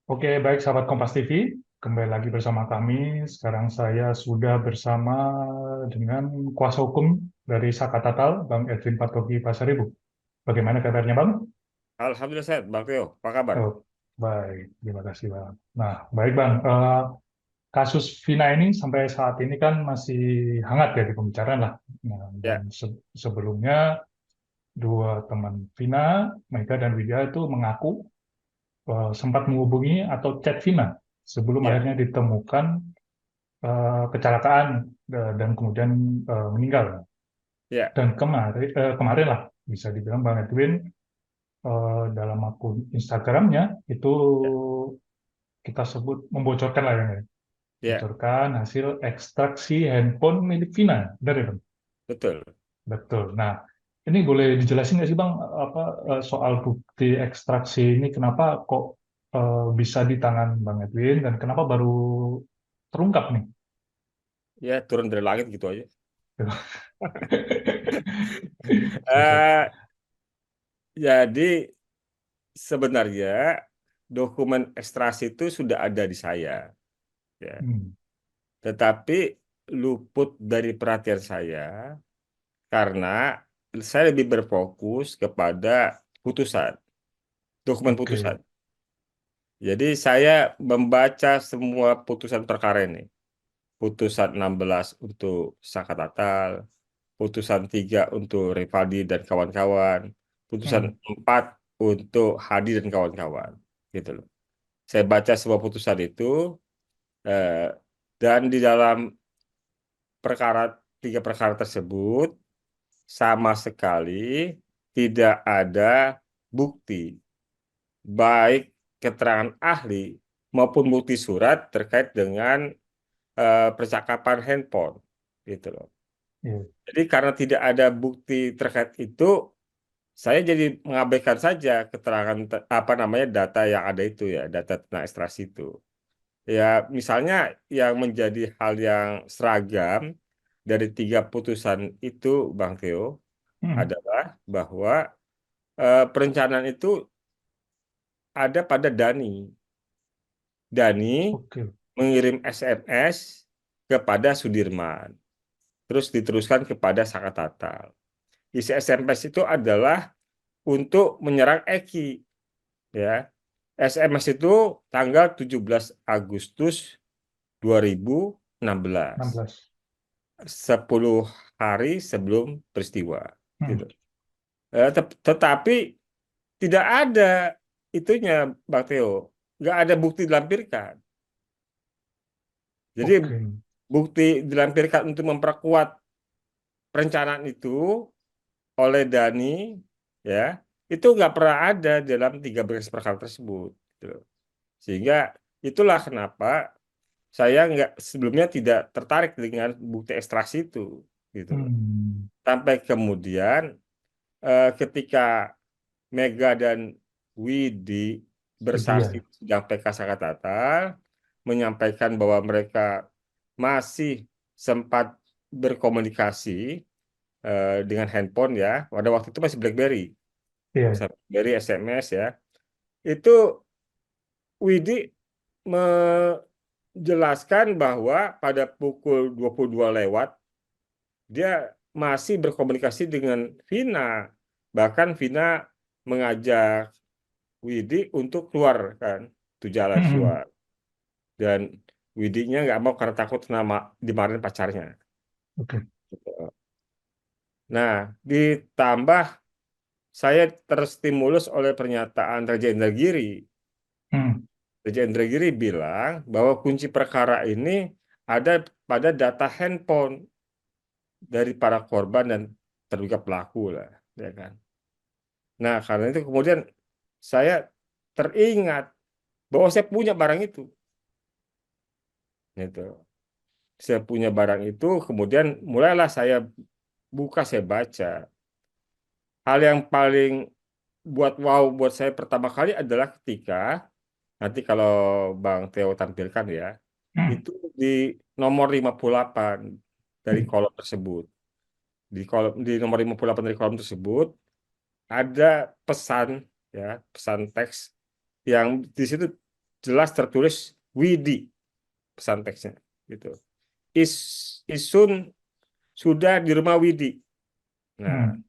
Oke, baik sahabat Kompas TV, kembali lagi bersama kami. Sekarang saya sudah bersama dengan kuasa hukum dari Saka Tatal, Bang Edwin Patogi Pasaribu. Bagaimana kabarnya, Bang? Alhamdulillah sehat, Bang Teo. Apa kabar? Oh, baik, terima kasih, Bang. Nah, baik, Bang. Kasus Vina ini sampai saat ini kan masih hangat ya di pembicaraan lah. Nah, dan Ya, sebelumnya dua teman Vina, Mega dan Widya itu mengaku sempat menghubungi atau chat Vina sebelum ya, akhirnya ditemukan kecelakaan dan kemudian meninggal. ya, Dan kemarin lah bisa dibilang Bang Edwin dalam akun Instagramnya itu ya, kita sebut membocorkan lah ya, ya, bocorkan hasil ekstraksi handphone milik Vina, benar ya Bang? betul. Betul. Nah, ini boleh dijelasin nggak sih Bang apa soal bukti ekstraksi ini kenapa kok bisa di tangan Bang Edwin dan kenapa baru terungkap nih? Ya, turun dari langit gitu aja. Siap-siap. Eh, jadi sebenarnya dokumen ekstrasi itu sudah ada di saya, ya. Hmm, Tetapi luput dari perhatian saya karena saya lebih berfokus kepada putusan, dokumen oke. putusan. Jadi saya membaca semua putusan perkara ini. Putusan 16 untuk Saka Tatal, putusan 3 untuk Rivaldi dan kawan-kawan, putusan Hmm, 4 untuk Hadi dan kawan-kawan, gitu loh. Saya baca semua putusan itu eh, dan di dalam perkara tiga perkara tersebut sama sekali tidak ada bukti baik keterangan ahli maupun bukti surat terkait dengan percakapan handphone, gitu loh. iya. Jadi karena tidak ada bukti terkait itu, saya jadi mengabaikan saja keterangan apa namanya data yang ada itu ya, data tentang ekstraksi itu. Ya, misalnya yang menjadi hal yang seragam dari tiga putusan itu, Bang Theo, Hmm, adalah bahwa perencanaan itu ada pada Dani. Dani oke. mengirim SMS kepada Sudirman, terus diteruskan kepada Saka Tatal. Isi SMS itu adalah untuk menyerang Eki, ya. SMS itu tanggal 17 Agustus 2016, 16. 10 hari sebelum peristiwa, Hmm, gitu. Tetapi tidak ada itunya, Bang Theo, nggak ada bukti dilampirkan. Jadi oke. bukti dilampirkan untuk memperkuat perencanaan itu oleh Dani, ya, itu nggak pernah ada dalam tiga berkas perkara tersebut, gitu. Sehingga itulah kenapa saya nggak sebelumnya tidak tertarik dengan bukti ekstraksi itu, gitu loh. Hmm, Sampai kemudian ketika Mega dan Widi Widya bersaksi ya. di sidang PK Tatal menyampaikan bahwa mereka masih sempat berkomunikasi dengan handphone, ya. Pada waktu itu masih BlackBerry, Iya. dari SMS, ya. Itu Widi menjelaskan bahwa pada pukul 22 lewat dia masih berkomunikasi dengan Vina. Bahkan Vina mengajak Widi untuk keluar, kan, itu jalan Hmm, keluar. Dan Widinya nggak mau karena takut nama dimarahin pacarnya. oke. Nah, ditambah saya terstimulus oleh pernyataan Raja Indragiri. Hmm, Raja Indragiri bilang bahwa kunci perkara ini ada pada data handphone dari para korban dan terduga pelaku lah, ya kan. Nah, karena itu kemudian saya teringat bahwa saya punya barang itu, gitu. Saya punya barang itu, kemudian mulailah saya buka, saya baca. Hal yang paling buat wow buat saya pertama kali adalah ketika nanti kalau Bang Theo tampilkan, ya, hmm, itu di nomor 58 dari hmm, kolom tersebut. Di nomor 58 dari kolom tersebut ada pesan, ya, pesan teks yang di situ jelas tertulis Widi pesan teksnya gitu. Isun sudah di rumah Widi. Nah, Hmm.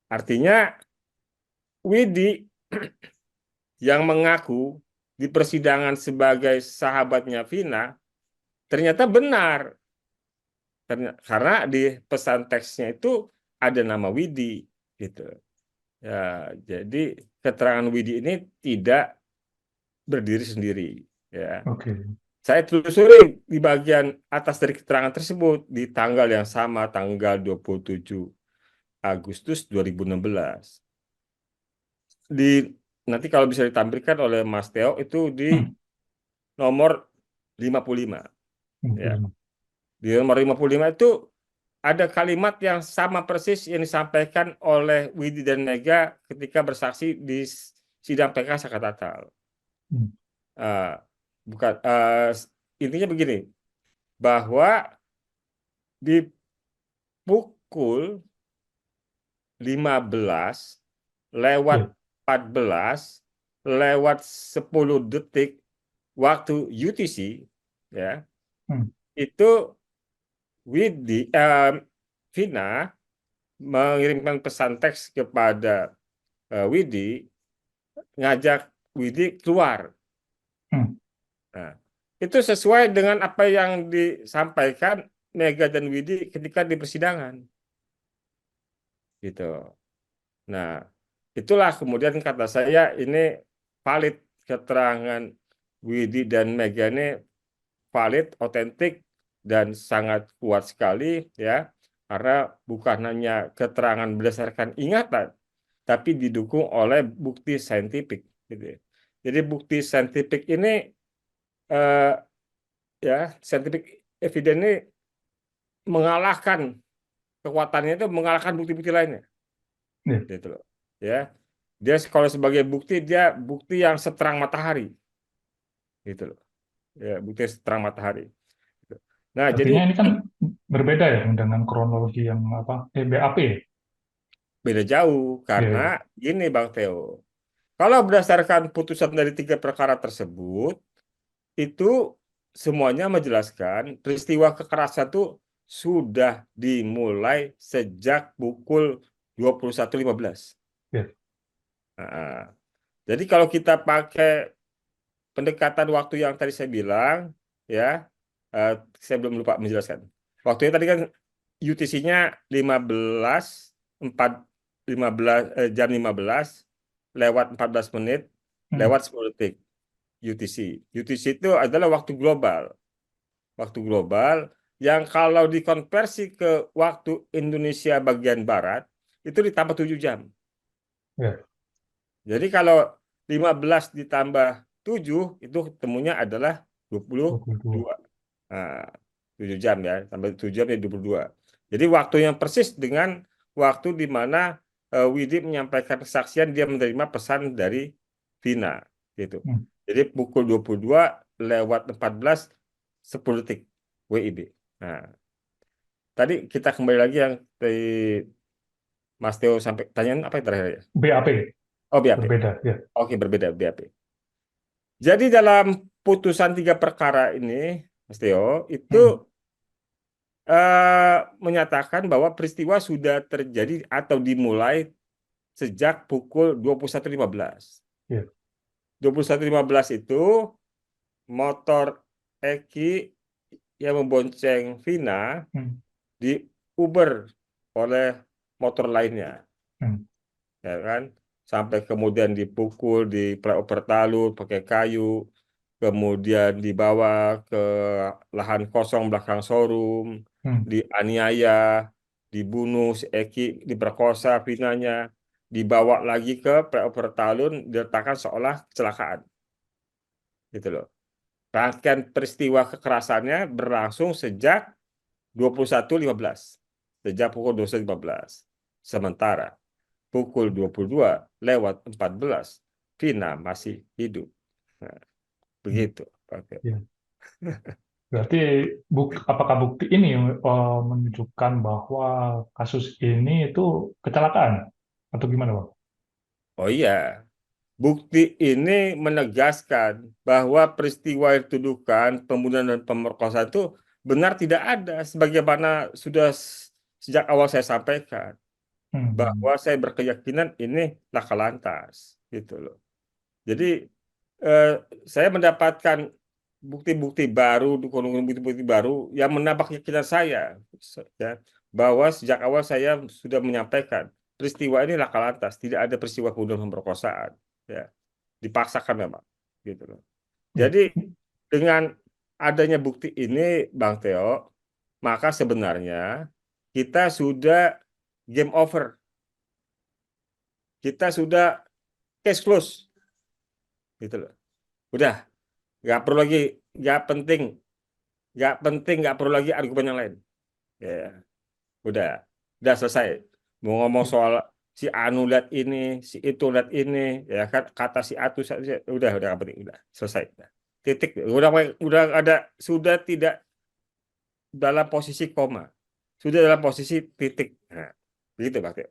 artinya Widi yang mengaku di persidangan sebagai sahabatnya Vina ternyata benar. Karena di pesan teksnya itu ada nama Widi gitu. Ya, jadi keterangan Widi ini tidak berdiri sendiri. Ya, Oke. saya telusuri di bagian atas dari keterangan tersebut di tanggal yang sama, tanggal 27 Agustus 2016. Di nanti kalau bisa ditampilkan oleh Mas Teo itu di Hmm. nomor 55 ya. 55. Di nomor 55 itu ada kalimat yang sama persis yang disampaikan oleh Widi dan Mega ketika bersaksi di sidang PK Sakatatal. Hmm. Eh, bukan intinya begini, bahwa di pukul 15 lewat Ya. 14 lewat 10 detik waktu UTC ya, Hmm. itu Widi Vina mengirimkan pesan teks kepada Widi, ngajak Widi keluar. Hmm. Nah, itu sesuai dengan apa yang disampaikan Mega dan Widi ketika di persidangan, gitu. Nah, itulah kemudian kata saya ini valid, keterangan Widi dan Mega ini valid, otentik, dan sangat kuat sekali ya, karena bukan hanya keterangan berdasarkan ingatan, tapi didukung oleh bukti saintifik, gitu ya. Jadi bukti saintifik ini eh, ya, scientific evidence ini mengalahkan, kekuatannya itu mengalahkan bukti-bukti lainnya, Ya. gitu loh. Ya, dia kalau sebagai bukti dia bukti yang seterang matahari, gitu loh. Ya, bukti yang seterang matahari. Gitu. Nah, jadi Artinya ini kan berbeda ya dengan kronologi yang apa? BAP. beda jauh Ya, karena ya. gini Bang Theo. Kalau berdasarkan putusan dari tiga perkara tersebut, itu semuanya menjelaskan peristiwa kekerasan itu sudah dimulai sejak pukul 21.15. Ya. Nah, jadi kalau kita pakai pendekatan waktu yang tadi saya bilang, ya, eh, saya belum lupa menjelaskan. Waktunya tadi kan UTC-nya 15, 4, 15, jam 15 lewat 14 menit Hmm. lewat 10 detik UTC. UTC itu adalah waktu global. Waktu global yang kalau dikonversi ke waktu Indonesia bagian barat itu ditambah 7 jam. Ya. Jadi kalau 15 ditambah 7 itu ketemunya adalah 22. 22. Nah, 7 jam ya, tambah 7 jam ya 22. Jadi waktu yang persis dengan waktu di mana Widi menyampaikan kesaksian dia menerima pesan dari Vina gitu. Hmm. Jadi pukul 22 lewat 14 10 detik WIB. Nah, tadi kita kembali lagi yang dari Mas Teo sampai tanyaan apa yang terakhir ya? BAP. Oh, BAP. Berbeda. Ya. Oke, berbeda BAP. Jadi dalam putusan tiga perkara ini, Mas Teo, itu Hmm. menyatakan bahwa peristiwa sudah terjadi atau dimulai sejak pukul 21.15. Ya. 21.15 itu motor Eki yang membonceng Vina Hmm. di Uber oleh motor lainnya, Hmm. ya kan? Sampai kemudian dipukul di flyover Talun pakai kayu, kemudian dibawa ke lahan kosong belakang showroom, Hmm. dianiaya, dibunuh si Eki, diperkosa Vinanya, dibawa lagi ke flyover Talun, diletakkan seolah kecelakaan, gitu loh. Rangkaian peristiwa kekerasannya berlangsung sejak 21.15, sejak pukul 21.15. Sementara pukul 22 lewat 14, Vina masih hidup. Nah, Hmm. begitu. Oke. Ya. Berarti apakah bukti ini menunjukkan bahwa kasus ini itu kecelakaan atau gimana, Bang? Oh iya, bukti ini menegaskan bahwa peristiwa yang dituduhkan pembunuhan dan pemerkosaan itu benar tidak ada, sebagaimana sudah sejak awal saya sampaikan Hmm. bahwa saya berkeyakinan ini laka lantas, gitu loh. Jadi saya mendapatkan bukti-bukti baru, bukti-bukti baru yang menambah keyakinan saya, ya, bahwa sejak awal saya sudah menyampaikan peristiwa ini laka lantas, tidak ada peristiwa pembunuhan pemerkosaan, ya, dipaksakan memang, gitu loh. Ya. Jadi dengan adanya bukti ini, Bang Teo, maka sebenarnya kita sudah game over, kita sudah case close, gitu loh. Udah, nggak perlu lagi, nggak penting, nggak perlu lagi argumen yang lain. Ya, udah, udah selesai. Mau ngomong soal si Anu lihat ini, si itu lihat ini, ya kan kata si Atu, udah nggak penting, udah selesai. Udah. Titik, udah ada, sudah tidak dalam posisi koma, sudah dalam posisi titik. Nah, begitu Pak Teo.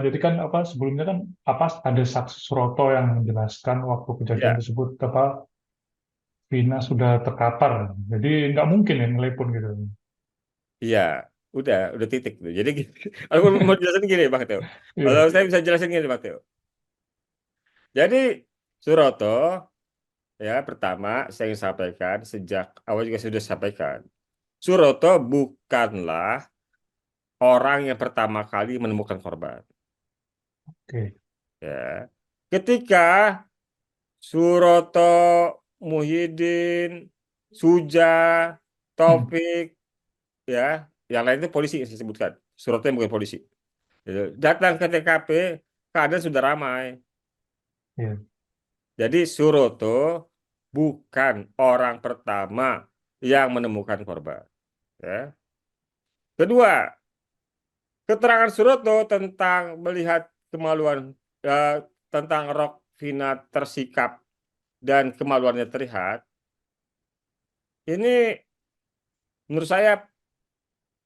Jadi kan apa sebelumnya kan apa ada saksi Suroto yang menjelaskan waktu kejadian Ya, tersebut apa Vina sudah terkapar, jadi nggak mungkin ya ngelepon gitu. iya, udah titik. Jadi gini, aku mau jelasin gini Pak Teo. Kalau Iya, saya bisa jelasin gini Pak Teo. Jadi Suroto, ya pertama saya ingin sampaikan sejak awal juga sudah sampaikan. Suroto bukanlah orang yang pertama kali menemukan korban. oke. Ya, ketika Suroto, Muhyiddin, Suja, Hmm, Taufik, ya, yang lain itu polisi yang saya sebutkan. Suroto yang bukan polisi. Gitu. Datang ke TKP, keadaan sudah ramai. iya, Jadi Suroto bukan orang pertama yang menemukan korban. Ya. Kedua, keterangan Suroto tentang melihat kemaluan, tentang rok Vina tersikap dan kemaluannya terlihat, ini menurut saya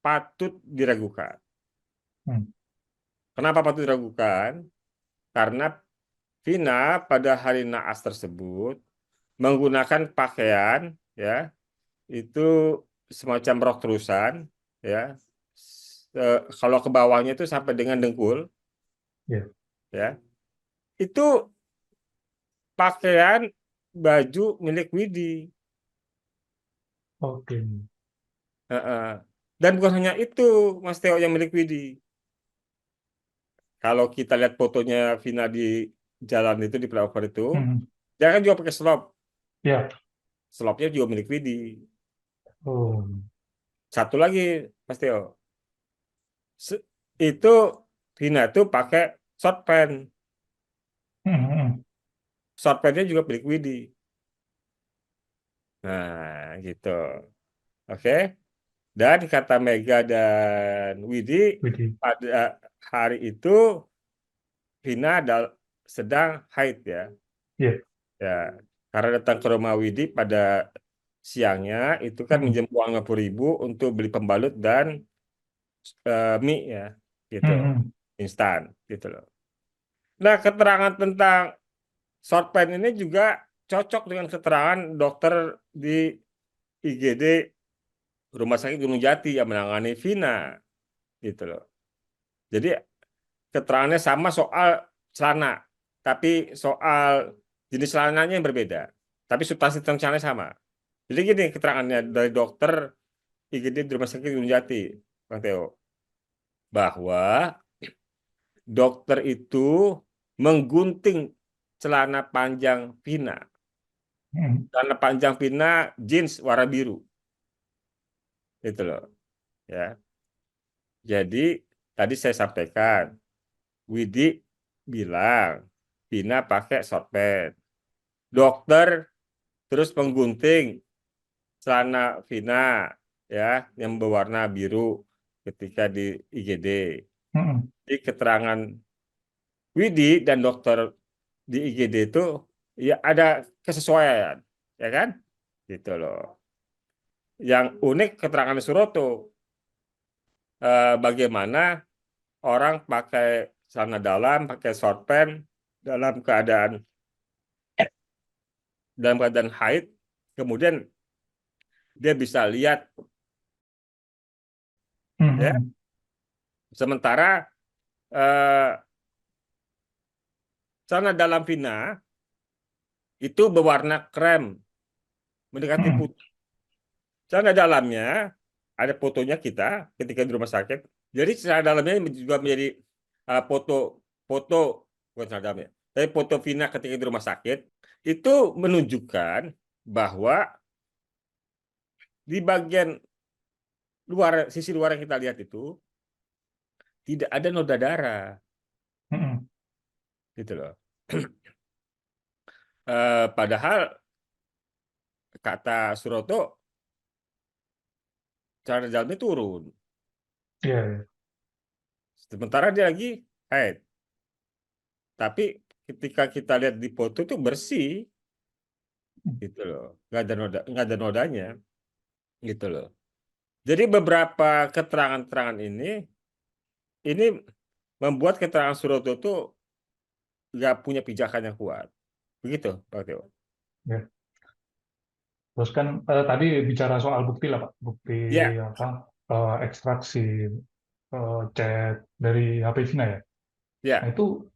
patut diragukan. hmm, Kenapa patut diragukan? Karena Vina pada hari naas tersebut menggunakan pakaian, ya, itu semacam rok terusan, ya. Kalau ke bawahnya itu sampai dengan dengkul, iya, ya. Itu pakaian baju milik Widi. oke. Heeh. Dan bukan hanya itu, Mas Teo, yang milik Widi. Kalau kita lihat fotonya Vina di jalan itu, di flyover itu, Hmm, dia kan juga pakai slop. ya, Slopnya juga milik Widi. oh, Satu lagi, Mas Teo. Se- Itu Vina itu pakai short pant. hmm, Short pantnya juga milik Widi. Nah, gitu. Oke. Dan kata Mega dan Widi, Widih, pada hari itu Vina sedang haid, ya. iya, Ya, karena datang ke rumah Widi pada siangnya itu kan hmm, minjem uang 50.000 untuk beli pembalut dan mie, ya, gitu, hmm, instan, gitu loh. Nah, keterangan tentang short pain ini juga cocok dengan keterangan dokter di IGD Rumah Sakit Gunung Jati yang menangani Vina, gitu loh. Jadi keterangannya sama soal celana, tapi soal jenis celananya yang berbeda. Tapi substansi tentang celananya sama. Jadi gini keterangannya dari dokter IGD di Rumah Sakit Gunung Jati, Bang Teo, bahwa dokter itu menggunting celana panjang Vina. hmm, Celana panjang Vina jeans warna biru, itu loh. Ya, jadi tadi saya sampaikan, Widi bilang Vina pakai short pants. Dokter terus menggunting celana Vina, ya, yang berwarna biru ketika di IGD. hmm, Di keterangan Widi dan dokter di IGD itu ya ada kesesuaian, ya kan? Gitu loh. Yang unik keterangan Suroto, bagaimana orang pakai celana dalam, pakai short pants, dalam keadaan haid, kemudian dia bisa lihat, ya. Mhm. Sementara eh, celana dalam Vina itu berwarna krem, mendekati Mhm. putih. Celana dalamnya ada fotonya kita ketika di rumah sakit. Jadi celana dalamnya juga menjadi foto foto bukan celana dalamnya, tapi foto Vina ketika di rumah sakit itu menunjukkan bahwa di bagian luar, sisi luar yang kita lihat itu tidak ada noda darah, Mhm. gitu loh. Padahal kata Suroto celana dalamnya turun, Iya, iya. sementara dia lagi haid. Tapi ketika kita lihat di foto itu bersih, gitu loh, nggak ada nodanya, gitu loh. Jadi beberapa keterangan-keterangan ini membuat keterangan Suroto itu nggak punya pijakan yang kuat, begitu Pak Teo. Iya. Terus kan tadi bicara soal bukti lah Pak, bukti Ya, apa ekstraksi chat dari HP Vina ya. Nah ya, itu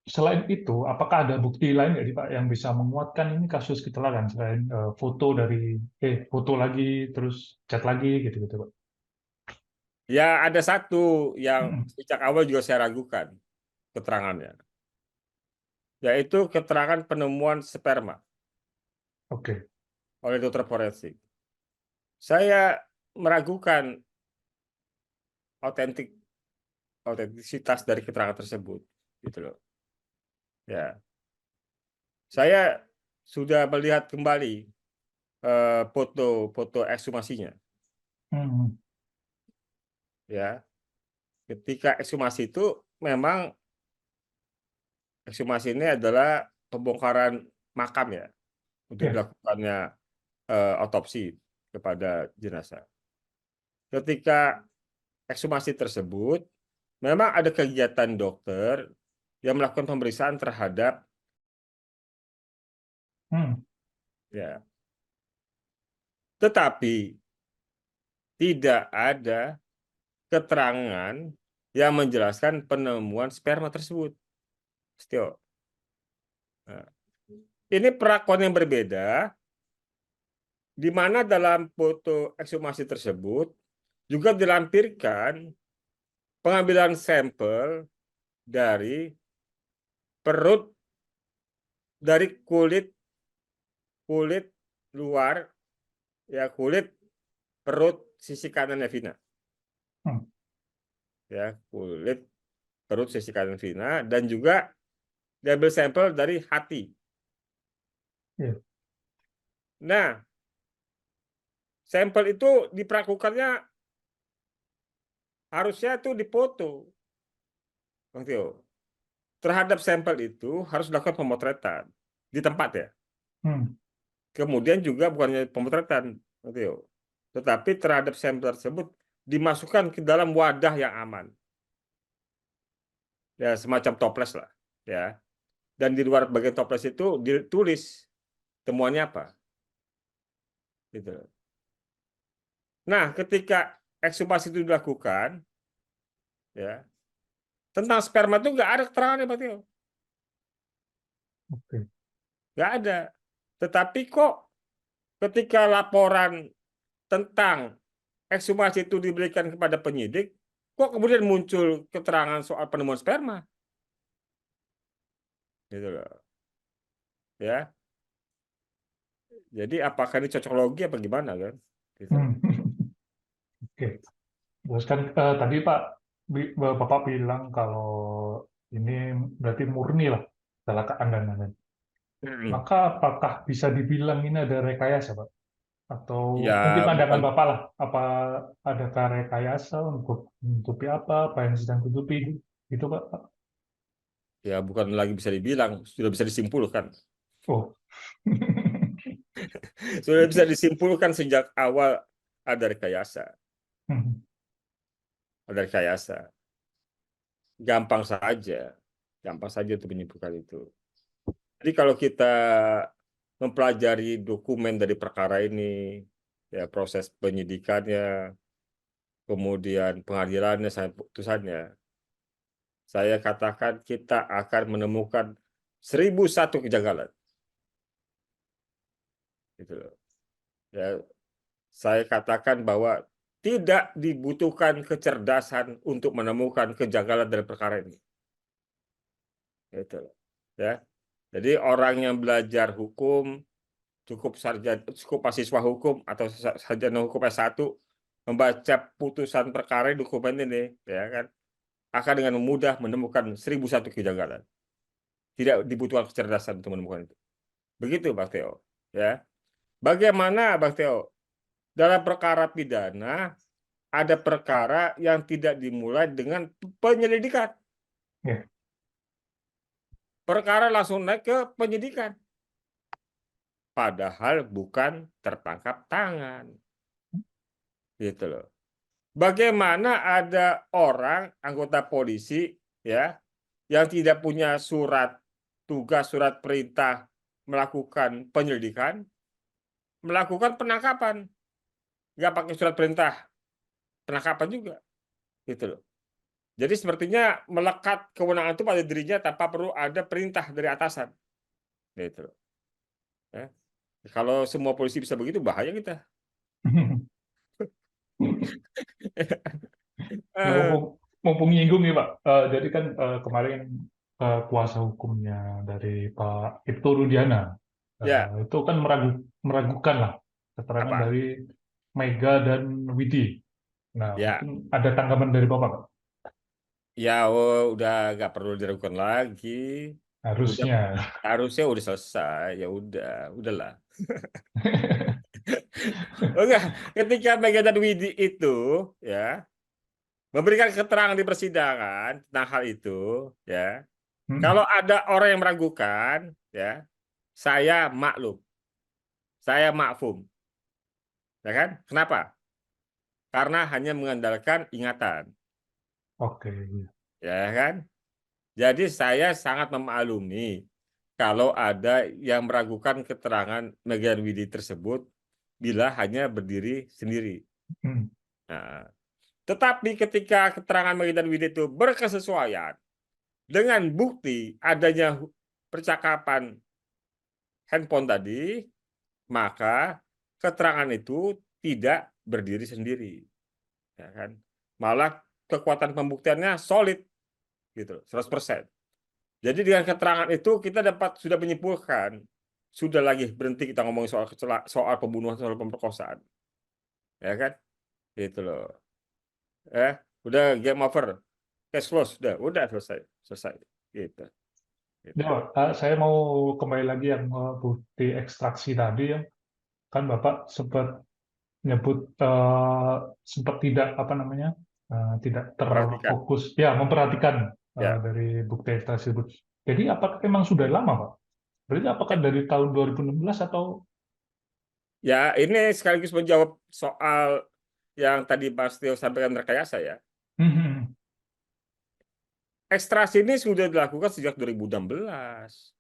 selain itu, apakah ada bukti lain nggak nih Pak yang bisa menguatkan ini kasus kecelakaan selain foto dari foto lagi terus chat lagi gitu-gitu Pak? ya ada satu yang Mm-mm. sejak awal juga saya ragukan keterangannya, yaitu keterangan penemuan sperma Oke. oleh dokter forensik. Saya meragukan autentik autentisitas dari keterangan tersebut, gitu loh. Ya, saya sudah melihat kembali foto-foto ekshumasinya, Hmm. ya. Ketika ekshumasi itu memang ekshumasi ini adalah pembongkaran makam ya untuk Ya. dilakukannya otopsi kepada jenazah. Ketika ekshumasi tersebut memang ada kegiatan dokter yang melakukan pemeriksaan terhadap, Hmm. ya, tetapi tidak ada keterangan yang menjelaskan penemuan sperma tersebut. Setio. Nah, ini perlakuan yang berbeda, di mana dalam foto ekshumasi tersebut juga dilampirkan pengambilan sampel dari perut, dari kulit kulit luar, ya, kulit perut sisi kanannya Vina, Hmm. ya, kulit perut sisi kanan Vina, dan juga diambil sampel dari hati. Ya. Nah, sampel itu diperlakukannya harusnya itu dipoto, Bang Tio. Terhadap sampel itu harus dilakukan pemotretan di tempat ya. Hmm. Kemudian juga bukannya pemotretan, Bang Tio, tetapi terhadap sampel tersebut dimasukkan ke dalam wadah yang aman, ya, semacam toples lah, ya. Dan di luar bagian toples itu ditulis temuannya apa, gitu. Nah, ketika ekshumasi itu dilakukan, ya, tentang sperma itu nggak ada keterangannya, Pak Tio. Oke. Nggak ada. Tetapi kok ketika laporan tentang ekshumasi itu diberikan kepada penyidik, kok kemudian muncul keterangan soal penemuan sperma, gitu loh, ya. Jadi apakah ini cocokologi apa gimana kan, gitu loh. Hmm. Oke. Terus kan tadi Pak Bapak bilang kalau ini berarti murni lah kecelakaan dan lain-lain. Hmm. Maka apakah bisa dibilang ini ada rekayasa, Pak? Atau Ya mungkin bukan, pandangan Bapak lah, apa adakah rekayasa untuk menutupi apa yang sedang tutupi, gitu, Pak? ya bukan lagi bisa dibilang, sudah bisa disimpulkan. Oh. Sudah bisa disimpulkan sejak awal ada rekayasa, Hmm. ada rekayasa. gampang saja, gampang saja untuk menyimpulkan itu. Jadi kalau kita mempelajari dokumen dari perkara ini, ya proses penyidikannya, kemudian pengadilannya sampai putusannya, saya katakan kita akan menemukan 1001 kejanggalan. Gitu loh. Ya, saya katakan bahwa tidak dibutuhkan kecerdasan untuk menemukan kejanggalan dari perkara ini. Gitu loh. Ya. Jadi orang yang belajar hukum cukup mahasiswa hukum atau sarjana hukum S1 membaca putusan perkara dokumen ini, ya kan, akan dengan mudah menemukan 1001 kejanggalan. Tidak dibutuhkan kecerdasan untuk menemukan itu. Begitu, Bang Teo. Ya. Bagaimana, Bang Teo? Dalam perkara pidana ada perkara yang tidak dimulai dengan penyelidikan. Ya. Perkara langsung naik ke penyidikan. Padahal bukan tertangkap tangan. Gitu loh. Bagaimana ada orang anggota polisi ya yang tidak punya surat tugas, surat perintah melakukan penyelidikan, melakukan penangkapan, nggak pakai surat perintah penangkapan juga, gitu loh. Jadi sepertinya melekat kewenangan itu pada dirinya tanpa perlu ada perintah dari atasan, gitu loh. Ya. Kalau semua polisi bisa begitu bahaya kita. Nah, Eh, mumpung nyinggung nih Pak, jadi kan kemarin kuasa hukumnya dari Pak Ibtu Rudiana ya, itu kan meragukan lah keterangan apa? dari Mega dan Widi. Nah, Ya, mungkin ada tanggapan dari Bapak, Pak? ya, oh, udah nggak perlu diragukan lagi. Udah, Harusnya. harusnya udah selesai. Ya udahlah. Enggak, ketika Mega dan Widi itu ya memberikan keterangan di persidangan tentang hal itu, ya. Hmm, Kalau ada orang yang meragukan, ya, saya maklum, saya makfum, ya kan? Kenapa? Karena hanya mengandalkan ingatan, Oke. ya kan? Jadi saya sangat memaklumi kalau ada yang meragukan keterangan Mega dan Widi tersebut bila hanya berdiri sendiri. Hmm, Nah, tetapi ketika keterangan Mega dan Widi itu berkesesuaian dengan bukti adanya percakapan handphone tadi, maka keterangan itu tidak berdiri sendiri, ya kan? Malah kekuatan pembuktiannya solid gitu, 100%. Jadi dengan keterangan itu kita dapat sudah menyimpulkan, sudah lagi berhenti kita ngomong soal soal pembunuhan, soal pemerkosaan, ya kan? Gitu loh. Udah game over, case close, udah selesai, selesai, gitu. ya, Gitu. Pak, saya mau kembali lagi yang bukti ekstraksi tadi ya. Kan Bapak sempat nyebut sempat tidak apa namanya tidak Memperhatikan, terfokus ya memperhatikan ya. dari bukti tersebut. Jadi apakah memang sudah lama Pak? Berarti apakah dari tahun 2016 atau Ya, ini sekaligus menjawab soal yang tadi Mas Tio sampaikan rekayasa ya. Hmm, Ekstraksi ini sudah dilakukan sejak 2016.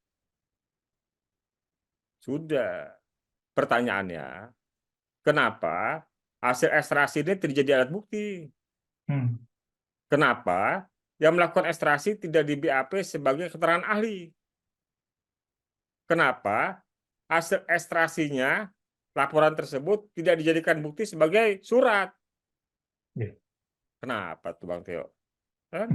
Sudah. Pertanyaannya, kenapa hasil ekstraksi ini tidak jadi alat bukti? hmm, Kenapa yang melakukan ekstraksi tidak di BAP sebagai keterangan ahli? Kenapa hasil ekstrasinya, laporan tersebut tidak dijadikan bukti sebagai surat? ya. Kenapa tuh Bang Teo? Kan?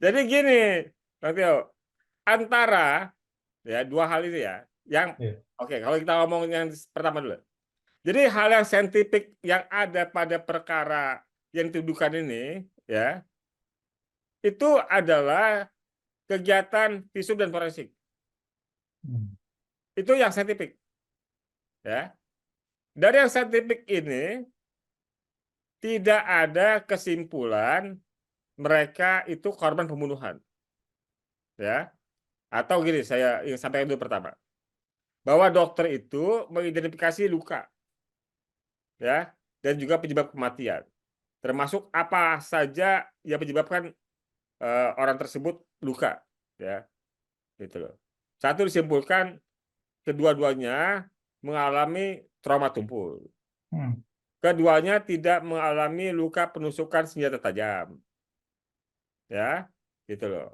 Jadi gini, Bang Teo, antara ya dua hal ini ya, yang Ya. oke kalau kita ngomong yang pertama dulu. Jadi hal yang saintifik yang ada pada perkara yang dituduhkan ini, ya, itu adalah kegiatan visum dan forensik. Hmm, Itu yang saintifik, ya. Dari yang saintifik ini tidak ada kesimpulan mereka itu korban pembunuhan, ya. Atau gini, saya ingin sampaikan dulu pertama, bahwa dokter itu mengidentifikasi luka, ya, dan juga penyebab kematian. termasuk apa saja yang menyebabkan orang tersebut luka, ya, gitu loh. Satu disimpulkan kedua-duanya mengalami trauma tumpul. Hmm. Keduanya tidak mengalami luka penusukan senjata tajam, ya, gitu loh.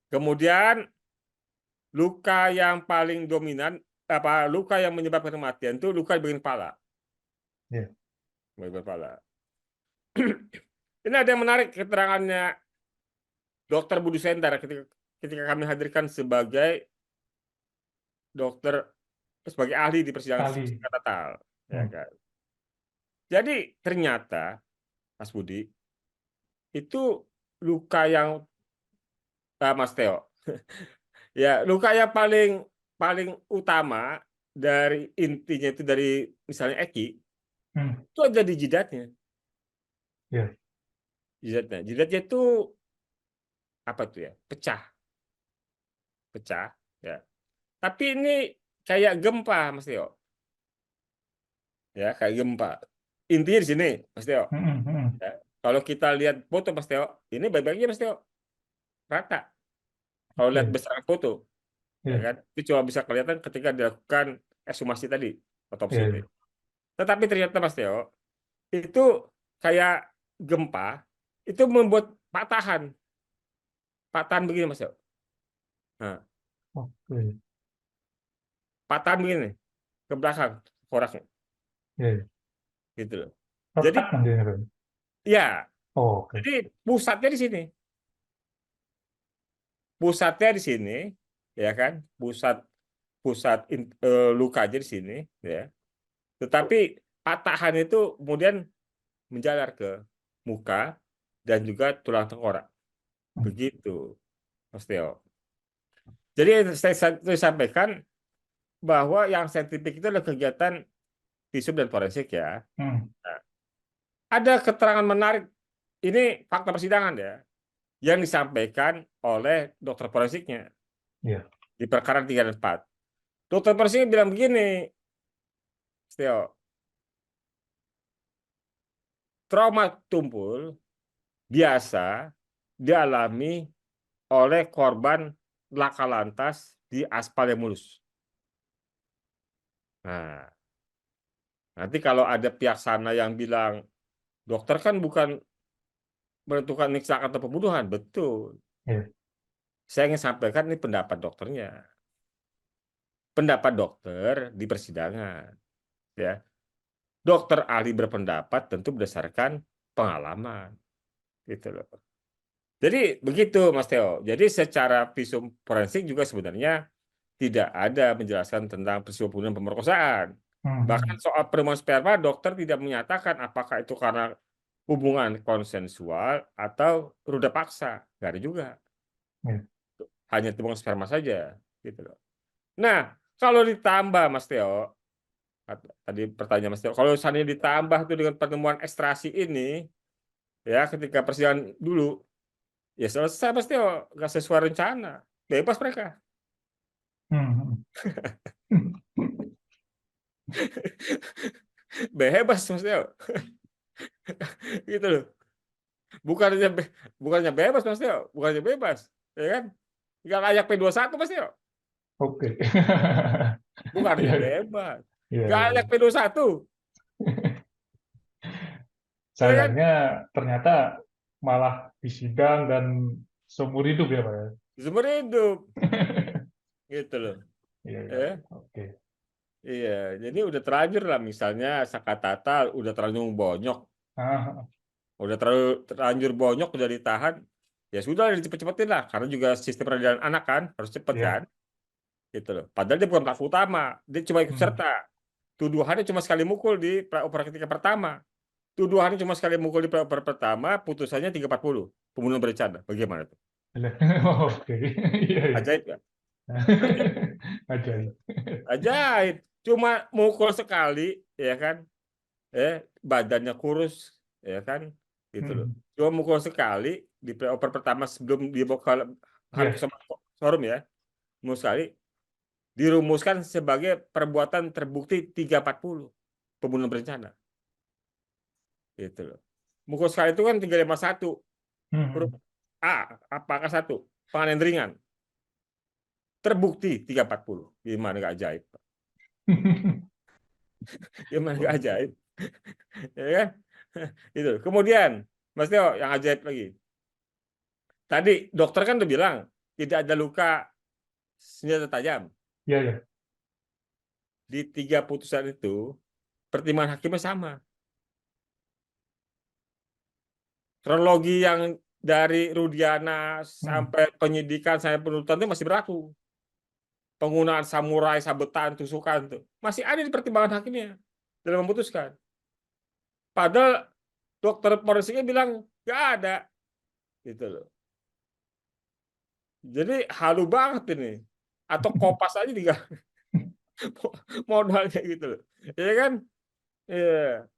Kemudian luka yang paling dominan luka yang menyebabkan kematian itu luka di bagian kepala, Ya. bagian kepala. Ini ada yang menarik keterangannya Dokter Budi Sendar ketika kami hadirkan sebagai dokter sebagai ahli di persidangan Ahli. psikotetal, ya Hmm. kan. Jadi ternyata Mas Budi itu luka yang Mas Teo, ya luka yang paling paling utama dari intinya itu dari misalnya Eki Hmm. itu ada di jidatnya, Ya. jidatnya itu apa tuh ya, pecah, pecah, ya. Tapi ini kayak gempa, Mas Teo, ya kayak gempa. Intinya di sini, Mas Teo. Hmm. Hmm. Ya. Kalau kita lihat foto Mas Teo, ini baik-baiknya Mas Teo, rata. Kalau lihat Oke. besaran foto, ya Ya. kan, itu cuma bisa kelihatan ketika dilakukan ekshumasi tadi, otopsi Ya. itu. Ya. Tetapi ternyata Mas Teo, itu kayak gempa, itu membuat patahan, patahan begini Mas Teo. Nah, Oke. patahan begini ke belakang, koraknya, Ya. Ya. gitu loh. Jadi, Retak nanti kan. ya, Oh, oke. jadi pusatnya di sini, pusatnya di sini, ya kan, pusat pusat lukanya di sini, ya. Tetapi patahan itu kemudian menjalar ke muka dan juga tulang tengkorak. Hmm. Begitu, Mas Teo. Jadi saya sampaikan bahwa yang saintifik itu adalah kegiatan visum dan forensik, ya. Hmm. Nah, ada keterangan menarik, ini fakta persidangan, ya, yang disampaikan oleh dokter forensiknya Ya. di perkara 3 dan 4. Dokter forensiknya bilang begini, Mas Teo, trauma tumpul biasa dialami oleh korban laka lantas di aspal yang mulus. Nah, nanti kalau ada pihak sana yang bilang, dokter kan bukan menentukan ini kecelakaan atau pembunuhan. Betul. Ya. Saya ingin sampaikan ini pendapat dokternya. Pendapat dokter di persidangan. Ya. Dokter ahli berpendapat tentu berdasarkan pengalaman. Gitu loh. Jadi begitu Mas Theo. Jadi secara visum forensik juga sebenarnya tidak ada menjelaskan tentang peristiwa pembunuhan pemerkosaan. Hmm. Bahkan Hmm. soal penemuan sperma, dokter tidak menyatakan apakah itu karena hubungan konsensual atau ruda paksa. Nggak ada juga. Ya. Hanya temuan sperma saja. Gitu loh. Nah, kalau ditambah Mas Theo, tadi pertanyaan Mas Theo, kalau seandainya ditambah tuh dengan penemuan ekstrasi ini, ya ketika persidangan dulu, ya selesai Mas Theo, nggak sesuai rencana. Bebas mereka. Hmm. Hmm. Bebas Mas Theo. Gitu loh. Bukannya bukannya bebas Mas Teo, bukannya bebas, ya kan? Nggak layak P21 Mas Teo, Oke. bukannya Ya. bebas. Ya. Nggak layak Ya. P21, ya kan? Sayangnya ternyata malah disidang dan seumur hidup ya Pak ya. Seumur hidup, gitu loh. Iya, iya. Ya, Oke. iya. Jadi udah terlanjur lah, misalnya Sakatata udah terlanjur bonyok, Ah, udah terlalu terlanjur bonyok udah ditahan, ya sudah dicepet-cepetin lah, karena juga sistem peradilan anak kan harus cepet kan, ya. gitu loh. Padahal dia bukan pelaku utama, dia cuma ikut Hmm. serta. Tuduhannya cuma sekali mukul di operasi ketika pertama. Tuduhannya cuma sekali mukul di pertama, putusannya 340. Pembunuhan berencana. Bagaimana tuh? Oke. Iya, iya. Ajaib kan? Ajaib. Ajaib. Ajaib. Cuma mukul sekali, ya kan? Badannya kurus, ya kan? Gitu loh. Hmm. Cuma mukul sekali di oper pertama sebelum dibawa ke Ya. forum, ya. Mukul sekali dirumuskan sebagai perbuatan terbukti 340. Pembunuhan berencana. gitu loh. Mukul sekali itu kan 351 huruf Hmm. A, apakah satu penganiayaan ringan, terbukti 340. Gimana nggak ajaib? Gimana nggak ajaib? Ya kan? Itu. Kemudian, Mas Teo, yang ajaib lagi. Tadi dokter kan udah bilang tidak ada luka senjata tajam. Ya, ya. Di tiga putusan itu, pertimbangan hakimnya sama. Kronologi yang dari Rudiana Hmm. sampai penyidikan sampai penuntutan itu masih berlaku. Penggunaan samurai, sabetan, tusukan itu masih ada di pertimbangan hakimnya dalam memutuskan. Padahal dokter forensiknya bilang nggak ada, gitu loh. Jadi halu banget ini. Atau kopas aja juga modalnya gitu loh. Ya kan? Iya.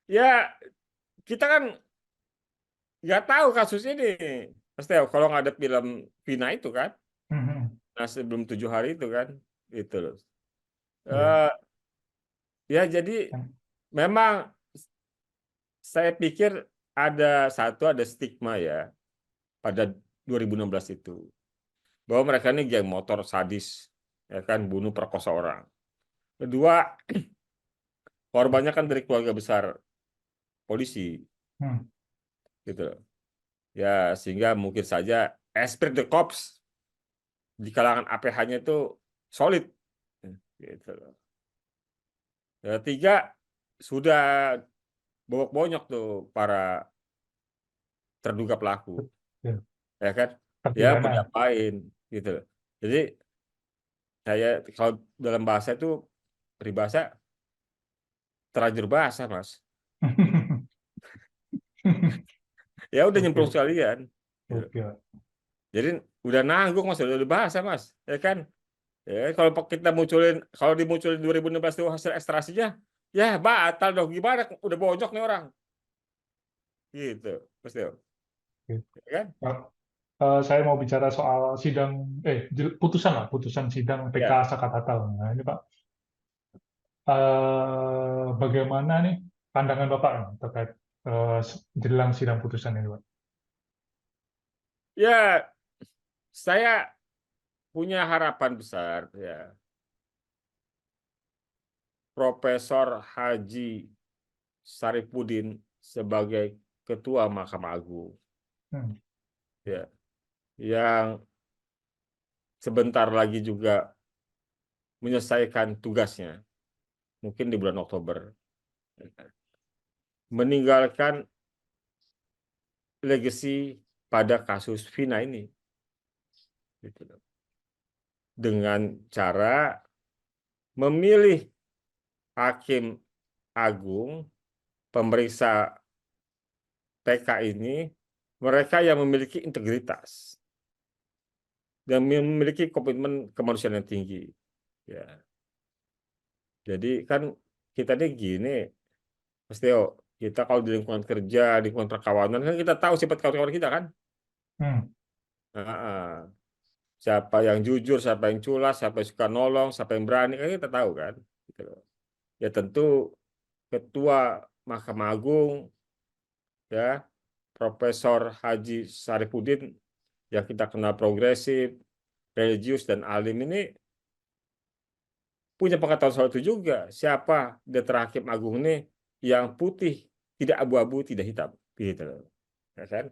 Ya, kita kan nggak tahu kasus ini. Mas Teo, kalau nggak ada film Vina itu kan, Hmm. nah sebelum 7 hari itu kan, gitu loh. Ya. Eh, ya jadi memang saya pikir ada stigma ya pada 2016 itu bahwa mereka ini geng motor sadis, ya kan, bunuh perkosa orang. Kedua, korbannya kan dari keluarga besar polisi, Hmm. gitu loh. Ya sehingga mungkin saja esprit de corps di kalangan APH-nya itu solid, gitu loh. Ya, tiga, sudah bobok-bonyok tuh para terduga pelaku, Ya. ya kan? Ya mau Terpidana. diapain, gitu loh. Jadi saya kalau dalam bahasa itu peribahasa terlanjur basah, Mas. Ya udah nyemplung Oke. sekalian, gitu. Oke. Jadi udah nanggung, Mas, udah basah, Mas, ya kan? Ya, kita munculin, kalau dimunculin 2016 itu hasil ekstrasinya, ya batal dong. Gimana? Udah bonyok nih orang, gitu, Mas Teo. Oke. Ya kan? Nah, saya mau bicara soal sidang, putusan lah, putusan sidang PK Ya, Sakatatal. Nah, ini Pak, bagaimana nih pandangan Bapak terkait jelang sidang putusan ini, Pak? ya, saya punya harapan besar, ya. Profesor Haji Saripudin sebagai Ketua Mahkamah Agung, Hmm. ya, yang sebentar lagi juga menyelesaikan tugasnya, mungkin di bulan Oktober, meninggalkan legacy pada kasus Vina ini, gitu loh. Dengan cara memilih hakim agung pemeriksa PK ini, mereka yang memiliki integritas dan memiliki komitmen kemanusiaan yang tinggi, ya. Jadi kan kita ini gini, Mas Teo, kita kalau di lingkungan kerja, di lingkungan perkawanan kan kita tahu sifat kawan-kawan kita kan. Hmm. Nah, siapa yang jujur, siapa yang culas, siapa yang suka nolong, siapa yang berani, kan kita tahu kan. Gitu loh. Ya tentu Ketua Mahkamah Agung, ya, Profesor Haji Saripudin, yang kita kenal progresif, religius, dan alim ini punya pengetahuan soal itu juga. Siapa Dr. Hakim Agung ini yang putih, tidak abu-abu, tidak hitam. Gitu loh. Ya kan?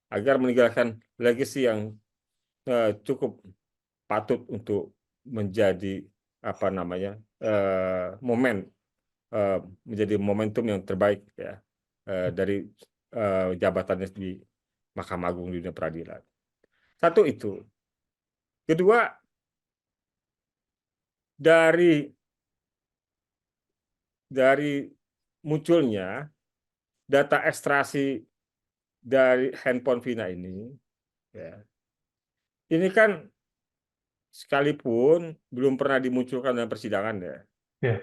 Agar meninggalkan legacy yang cukup patut untuk menjadi apa namanya, momen, eh, menjadi momentum yang terbaik, ya, dari jabatannya di Mahkamah Agung di dunia peradilan. Satu itu. Kedua, dari dari munculnya data ekstraksi dari handphone Vina ini, ya, ini kan sekalipun belum pernah dimunculkan dalam persidangan, ya, Ya.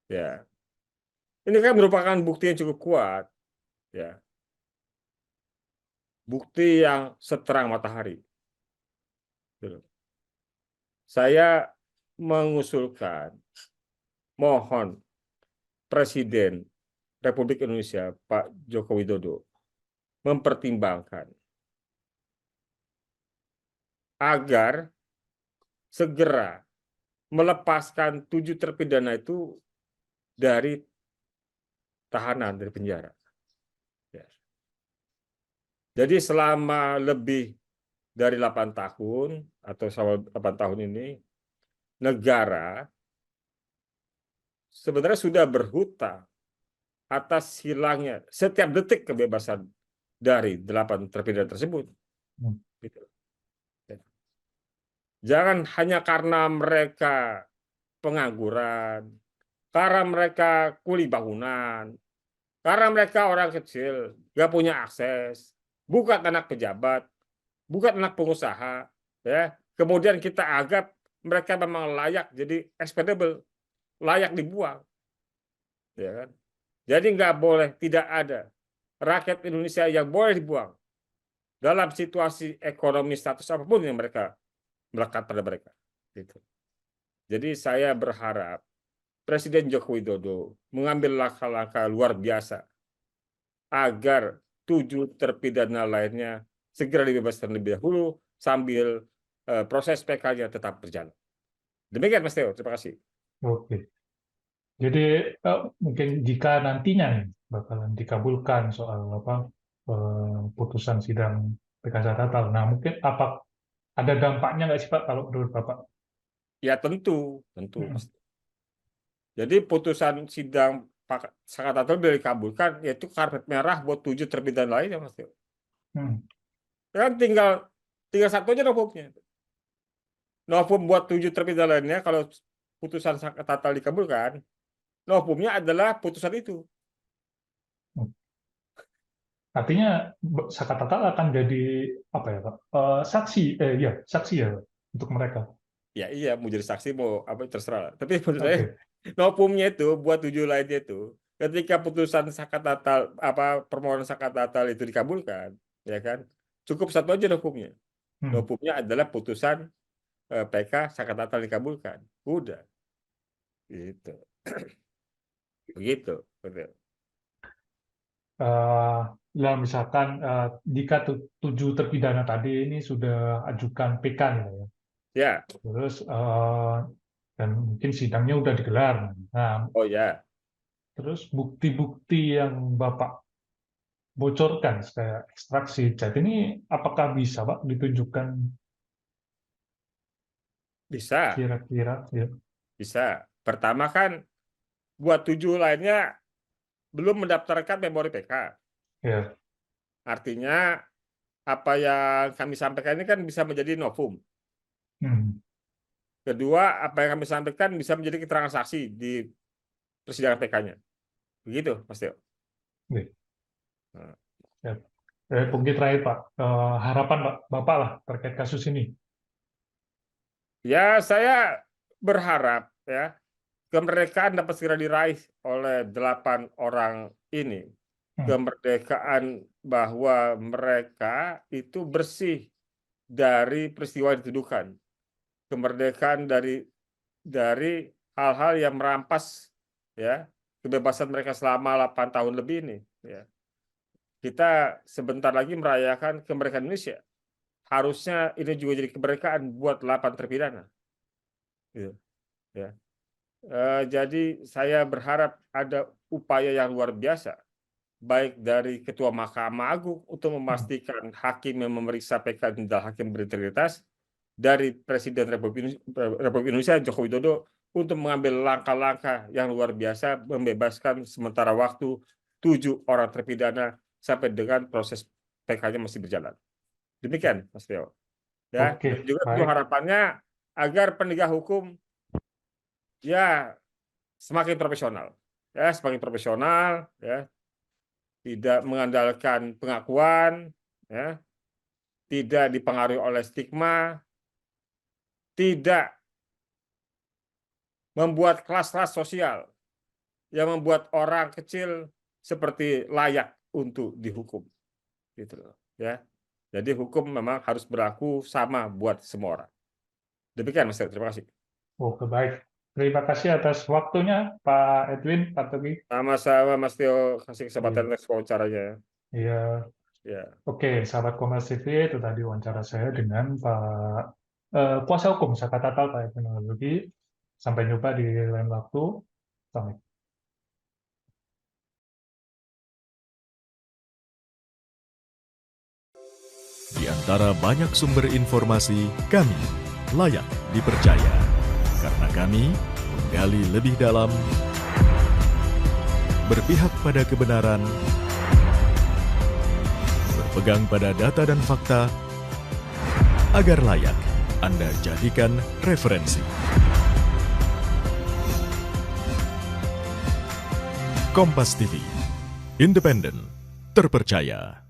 ya, ini kan merupakan bukti yang cukup kuat, ya, bukti yang seterang matahari, gitu. Saya mengusulkan, mohon Presiden Republik Indonesia Pak Joko Widodo mempertimbangkan agar segera melepaskan 7 terpidana itu dari tahanan, dari penjara. Ya. Jadi selama lebih dari 8 tahun atau selama 8 tahun ini, negara sebenarnya sudah berhutang atas hilangnya setiap detik kebebasan dari 8 terpidana tersebut. Hmm. Gitu. Jangan hanya karena mereka pengangguran, karena mereka kuli bangunan, karena mereka orang kecil, nggak punya akses, bukan anak pejabat, bukan anak pengusaha, ya. Kemudian kita anggap mereka memang layak jadi expendable, layak dibuang, ya kan? Jadi nggak boleh, tidak ada rakyat Indonesia yang boleh dibuang dalam situasi ekonomi status apapun yang mereka melekat pada mereka. Gitu. Jadi saya berharap Presiden Joko Widodo mengambil langkah-langkah luar biasa agar 7 terpidana lainnya segera dibebaskan lebih dahulu sambil proses PK-nya tetap berjalan. Demikian Mas Theo, terima kasih. Oke. Jadi mungkin jika nantinya nih bakalan dikabulkan soal apa putusan sidang PK Tatal. Nah, mungkin apa ada dampaknya nggak sih Pak kalau menurut Bapak? Ya tentu Hmm. pasti. Jadi putusan sidang Pak Sakatatul bila dikabulkan, yaitu karpet merah buat 7 terpidana lainnya Mas Theo. Hmm. Kan tinggal satu aja novumnya. Novum buat 7 terpidana lainnya kalau putusan Sakatatul dikabulkan, novumnya adalah putusan itu. Artinya Sakatatal akan jadi apa ya Pak? Saksi, ya saksi ya Pak, untuk mereka. Ya iya, mau jadi saksi mau apa terserah. Tapi menurut saya Oke. novumnya itu buat 7 lainnya itu ketika putusan Sakatatal apa permohonan Sakatatal itu dikabulkan, ya kan? Cukup satu aja novumnya. Hmm. Novumnya adalah putusan PK Sakatatal dikabulkan. Udah, gitu. Begitu. Betul. Eh, Dalam misalkan jika 7 terpidana tadi ini sudah ajukan PK nih Pak, ya. Ya, Terus dan mungkin sidangnya udah digelar. Nah, oh ya, terus bukti-bukti yang Bapak bocorkan kayak ekstraksi chat ini apakah bisa Pak ditunjukkan bisa, kira-kira ya? bisa. Pertama kan buat 7 lainnya belum mendaftarkan memori PK. Ya. Artinya apa yang kami sampaikan ini kan bisa menjadi novum. Hmm. Kedua, apa yang kami sampaikan bisa menjadi keterangan saksi di persidangan PK-nya. Begitu, Mas Teo. Ya. Nah, Ya. Mungkin terakhir Pak, harapan Pak, Bapak lah terkait kasus ini. ya, saya berharap ya kemerdekaan dapat segera diraih oleh 8 orang ini. Hmm. Kemerdekaan bahwa mereka itu bersih dari peristiwa yang dituduhkan. Kemerdekaan dari hal-hal yang merampas ya kebebasan mereka selama 8 tahun lebih ini. Ya. Kita sebentar lagi merayakan kemerdekaan Indonesia. Harusnya ini juga jadi kemerdekaan buat 8 terpidana. Gitu, ya. Jadi saya berharap ada upaya yang luar biasa, baik dari Ketua Mahkamah Agung untuk Hmm. memastikan hakim yang memeriksa PK adalah hakim berintegritas, dari Presiden Republik Indonesia Joko Widodo untuk mengambil langkah-langkah yang luar biasa, membebaskan sementara waktu 7 orang terpidana sampai dengan proses PK-nya masih berjalan. Demikian, Mas Teo. Ya, Oke, dan juga tentu baik. harapannya agar penegak hukum ya semakin profesional, ya semakin profesional, ya tidak mengandalkan pengakuan, ya tidak dipengaruhi oleh stigma, tidak membuat kelas-kelas sosial yang membuat orang kecil seperti layak untuk dihukum, gitu loh, ya. Jadi hukum memang harus berlaku sama buat semua orang. Demikian, Mas. Terima kasih. Oke, baik. Terima kasih atas waktunya, Pak Edwin, Pak Togi. Sama-sama Mas Tio, kasih kesempatan Iya, untuk wawancaranya. iya. Ya. Oke, sahabat Kompas TV, itu tadi wawancara saya dengan Pak kuasa hukum Saka Tatal, Pak Edwin Togi. Sampai jumpa di lain waktu. Assalamualaikum. Di antara banyak sumber informasi, kami layak dipercaya. Karena kami menggali lebih dalam, berpihak pada kebenaran, berpegang pada data dan fakta, agar layak Anda jadikan referensi. Kompas TV, independen, terpercaya.